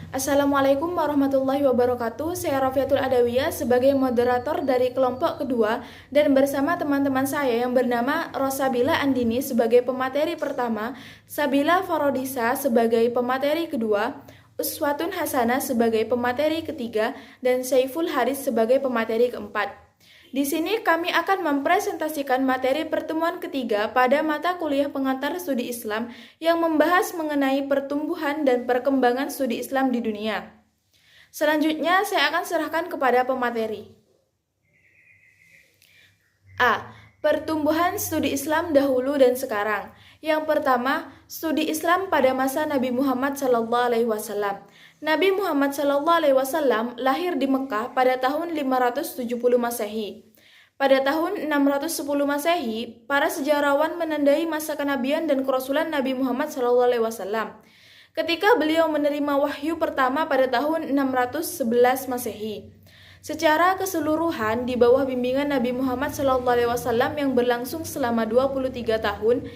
Assalamualaikum warahmatullahi wabarakatuh. Saya Rafiatul Adawiyah sebagai moderator dari kelompok kedua dan bersama teman-teman saya yang bernama Rosabila Andini sebagai pemateri pertama, Sabila Farodisa sebagai pemateri kedua, Uswatun Hasanah sebagai pemateri ketiga, dan Saiful Haris sebagai pemateri keempat. Di sini kami akan mempresentasikan materi pertemuan ketiga pada mata kuliah pengantar studi Islam yang membahas mengenai pertumbuhan dan perkembangan studi Islam di dunia. Selanjutnya saya akan serahkan kepada pemateri. A. Pertumbuhan studi Islam dahulu dan sekarang. Yang pertama, studi Islam pada masa Nabi Muhammad SAW. Nabi Muhammad SAW lahir di Mekah pada tahun 570 Masehi. Pada tahun 610 Masehi, para sejarawan menandai masa kenabian dan kerasulan Nabi Muhammad SAW. Ketika beliau menerima wahyu pertama pada tahun 611 Masehi. Secara keseluruhan di bawah bimbingan Nabi Muhammad SAW yang berlangsung selama 23 tahun,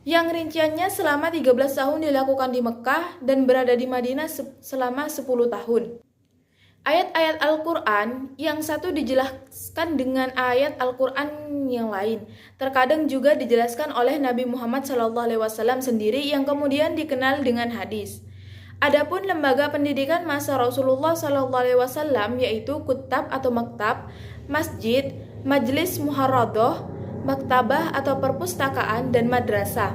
yang rinciannya selama 13 tahun dilakukan di Mekah dan berada di Madinah selama 10 tahun. Ayat-ayat Al-Quran yang satu dijelaskan dengan ayat Al-Quran yang lain. Terkadang juga dijelaskan oleh Nabi Muhammad SAW sendiri yang kemudian dikenal dengan hadis. Adapun lembaga pendidikan masa Rasulullah SAW yaitu kutab atau maktab, masjid, majlis muharradoh, maktabah atau perpustakaan, dan madrasah.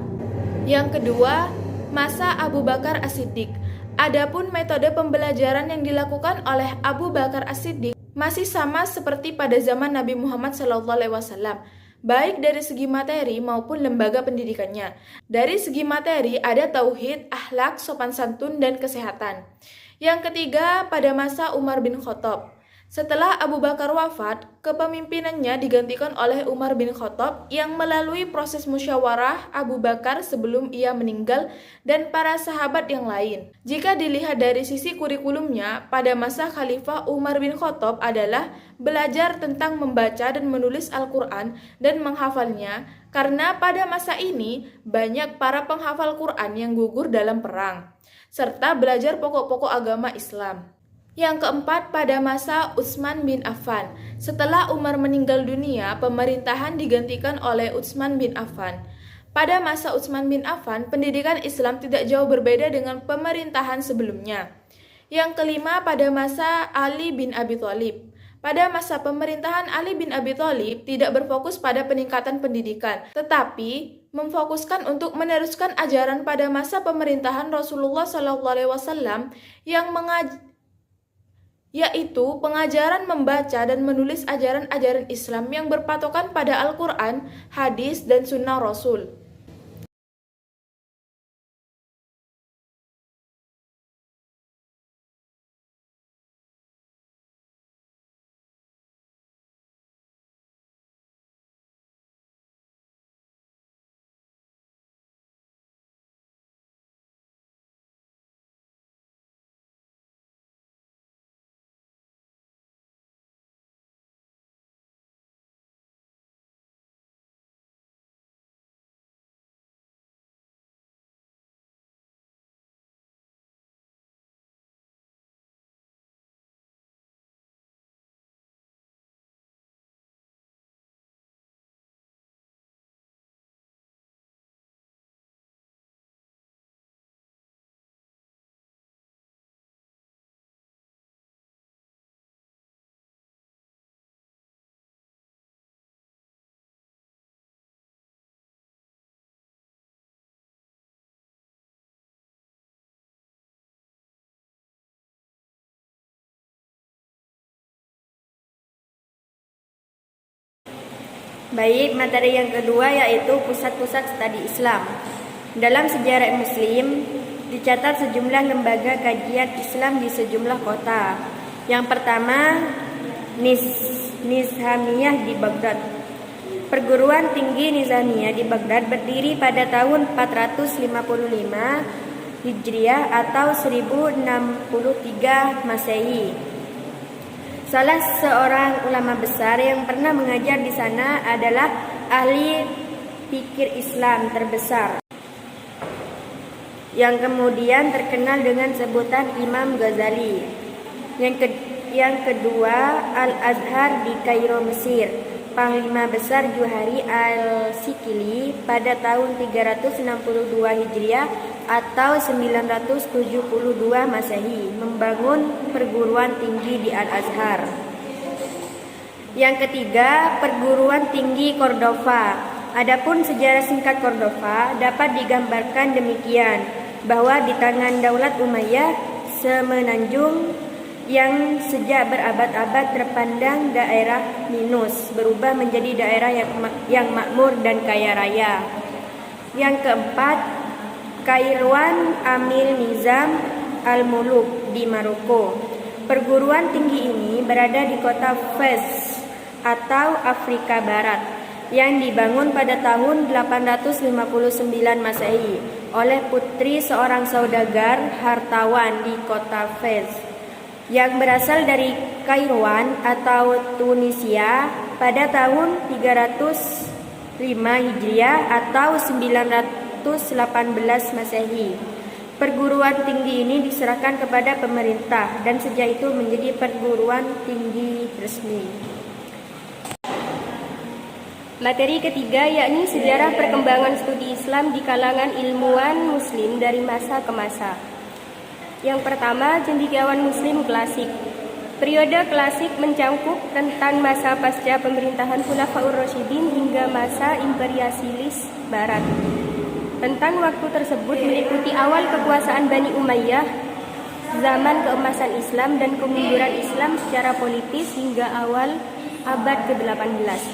Yang kedua, masa Abu Bakar As-Siddiq. Adapun metode pembelajaran yang dilakukan oleh Abu Bakar As-Siddiq masih sama seperti pada zaman Nabi Muhammad SAW, baik dari segi materi maupun lembaga pendidikannya. Dari segi materi ada tauhid, akhlak, sopan santun, dan kesehatan. Yang ketiga, pada masa Umar bin Khattab. Setelah Abu Bakar wafat, kepemimpinannya digantikan oleh Umar bin Khattab yang melalui proses musyawarah Abu Bakar sebelum ia meninggal dan para sahabat yang lain. Jika dilihat dari sisi kurikulumnya, pada masa Khalifah Umar bin Khattab adalah belajar tentang membaca dan menulis Al-Quran dan menghafalnya, karena pada masa ini banyak para penghafal Quran yang gugur dalam perang, serta belajar pokok-pokok agama Islam. Yang keempat, pada masa Utsman bin Affan. Setelah Umar meninggal dunia, pemerintahan digantikan oleh Utsman bin Affan. Pada masa Utsman bin Affan, pendidikan Islam tidak jauh berbeda dengan pemerintahan sebelumnya. Yang kelima, pada masa Ali bin Abi Thalib. Pada masa pemerintahan Ali bin Abi Thalib tidak berfokus pada peningkatan pendidikan, tetapi memfokuskan untuk meneruskan ajaran pada masa pemerintahan Rasulullah SAW yaitu pengajaran membaca dan menulis ajaran-ajaran Islam yang berpatokan pada Al-Quran, hadis, dan sunnah Rasul. Baik, materi yang kedua yaitu pusat-pusat studi Islam. Dalam sejarah Muslim, dicatat sejumlah lembaga kajian Islam di sejumlah kota. Yang pertama, Nizamiyah di Baghdad. Perguruan tinggi Nizamiyah di Baghdad berdiri pada tahun 455 Hijriah atau 1063 Masehi. Salah seorang ulama besar yang pernah mengajar di sana adalah ahli fikih Islam terbesar, yang kemudian terkenal dengan sebutan Imam Ghazali. Yang kedua, Al-Azhar di Kairo, Mesir. Panglima Besar Juhari Al-Sikili pada tahun 362 Hijriah atau 972 Masehi membangun perguruan tinggi di Al-Azhar. Yang ketiga, perguruan tinggi Cordova. Adapun sejarah singkat Cordova dapat digambarkan demikian, bahwa di tangan Daulat Umayyah semenanjung yang sejak berabad-abad terpandang daerah minus berubah menjadi daerah yang makmur dan kaya raya. Yang keempat, Kairouan Amil Nizam Al-Muluk di Maroko. Perguruan tinggi ini berada di kota Fez atau Afrika Barat yang dibangun pada tahun 859 Masehi oleh putri seorang saudagar hartawan di kota Fez yang berasal dari Kairouan atau Tunisia pada tahun 305 Hijriah atau 918 Masehi. Perguruan tinggi ini diserahkan kepada pemerintah dan sejak itu menjadi perguruan tinggi resmi. Materi ketiga yakni sejarah perkembangan studi Islam di kalangan ilmuwan muslim dari masa ke masa. Yang pertama, cendekiawan muslim klasik. Periode klasik mencangkup tentang masa pasca pemerintahan Khulafaur Rasyidin hingga masa imperialis barat. Tentang waktu tersebut meliputi awal kekuasaan Bani Umayyah, zaman keemasan Islam dan kemunduran Islam secara politis hingga awal abad ke-18.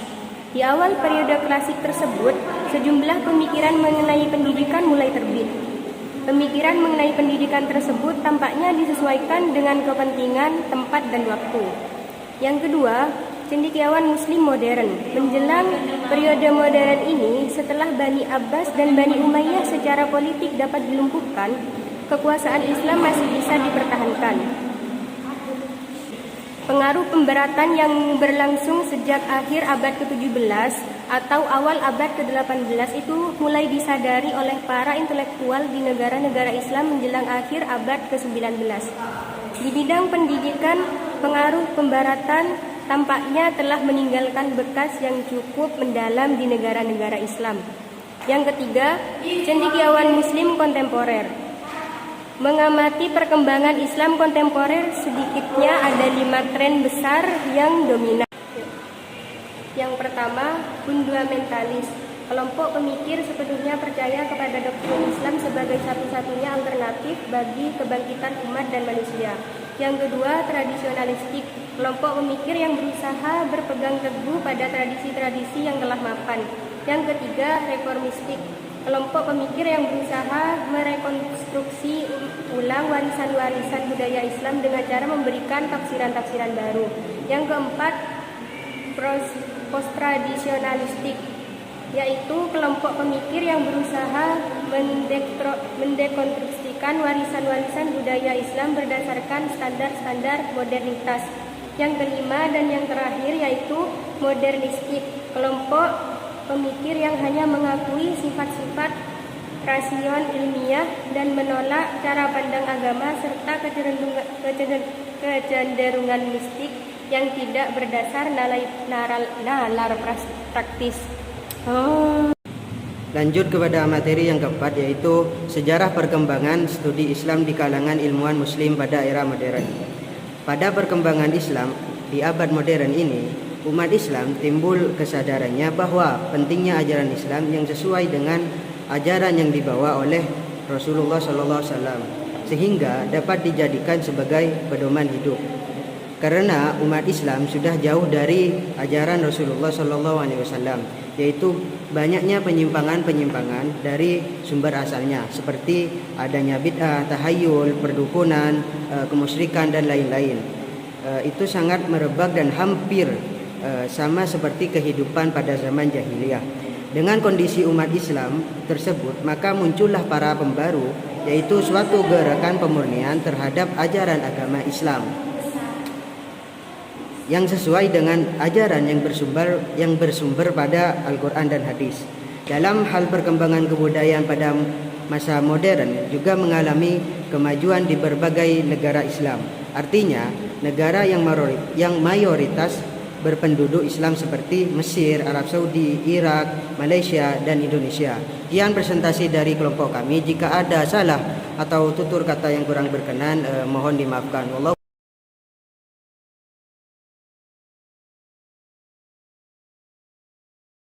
Di awal periode klasik tersebut, sejumlah pemikiran mengenai pendidikan mulai terbit. Pemikiran mengenai pendidikan tersebut tampaknya disesuaikan dengan kepentingan, tempat, dan waktu. Yang kedua, cendekiawan muslim modern. Menjelang periode modern ini, setelah Bani Abbas dan Bani Umayyah secara politik dapat dilumpuhkan, kekuasaan Islam masih bisa dipertahankan. Pengaruh pemberatan yang berlangsung sejak akhir abad ke-17 atau awal abad ke-18 itu mulai disadari oleh para intelektual di negara-negara Islam menjelang akhir abad ke-19. Di bidang pendidikan, pengaruh pemberatan tampaknya telah meninggalkan bekas yang cukup mendalam di negara-negara Islam. Yang ketiga, cendekiawan muslim kontemporer. Mengamati perkembangan Islam kontemporer, sedikitnya ada 5 tren besar yang dominan. Yang pertama, fundamentalis. Kelompok pemikir sepenuhnya percaya kepada doktrin Islam sebagai satu-satunya alternatif bagi kebangkitan umat dan manusia. Yang kedua, tradisionalistik. Kelompok pemikir yang berusaha berpegang teguh pada tradisi-tradisi yang telah mapan. Yang ketiga, reformistik. Kelompok pemikir yang berusaha merekonstruksi ulang warisan-warisan budaya Islam dengan cara memberikan tafsiran-tafsiran baru. Yang keempat, posttradisionalistik, yaitu kelompok pemikir yang berusaha mendekonstruksikan warisan-warisan budaya Islam berdasarkan standar-standar modernitas. Yang kelima dan yang terakhir yaitu modernistik, kelompok pemikir yang hanya mengakui sifat-sifat rasion ilmiah dan menolak cara pandang agama serta kecenderungan mistik yang tidak berdasar nalar praktis. Lanjut kepada materi yang keempat, yaitu sejarah perkembangan studi Islam di kalangan ilmuwan muslim pada era modern. Pada perkembangan Islam di abad modern ini, umat Islam timbul kesadarannya bahwa pentingnya ajaran Islam yang sesuai dengan ajaran yang dibawa oleh Rasulullah SAW, sehingga dapat dijadikan sebagai pedoman hidup. Karena umat Islam sudah jauh dari ajaran Rasulullah SAW, yaitu banyaknya penyimpangan-penyimpangan dari sumber asalnya, seperti adanya bid'ah, tahayul, perdukunan, kemusyrikan dan lain-lain. Itu sangat merebak dan hampir sama seperti kehidupan pada zaman jahiliyah. Dengan kondisi umat Islam tersebut, maka muncullah para pembaru, yaitu suatu gerakan pemurnian terhadap ajaran agama Islam yang sesuai dengan ajaran yang bersumber pada Al-Quran dan hadis. Dalam hal perkembangan kebudayaan pada masa modern juga mengalami kemajuan di berbagai negara Islam. Artinya, negara yang mayoritas berpenduduk Islam seperti Mesir, Arab Saudi, Irak, Malaysia, dan Indonesia. Sekian presentasi dari kelompok kami. Jika ada salah atau tutur kata yang kurang berkenan, mohon dimaafkan. Wallahu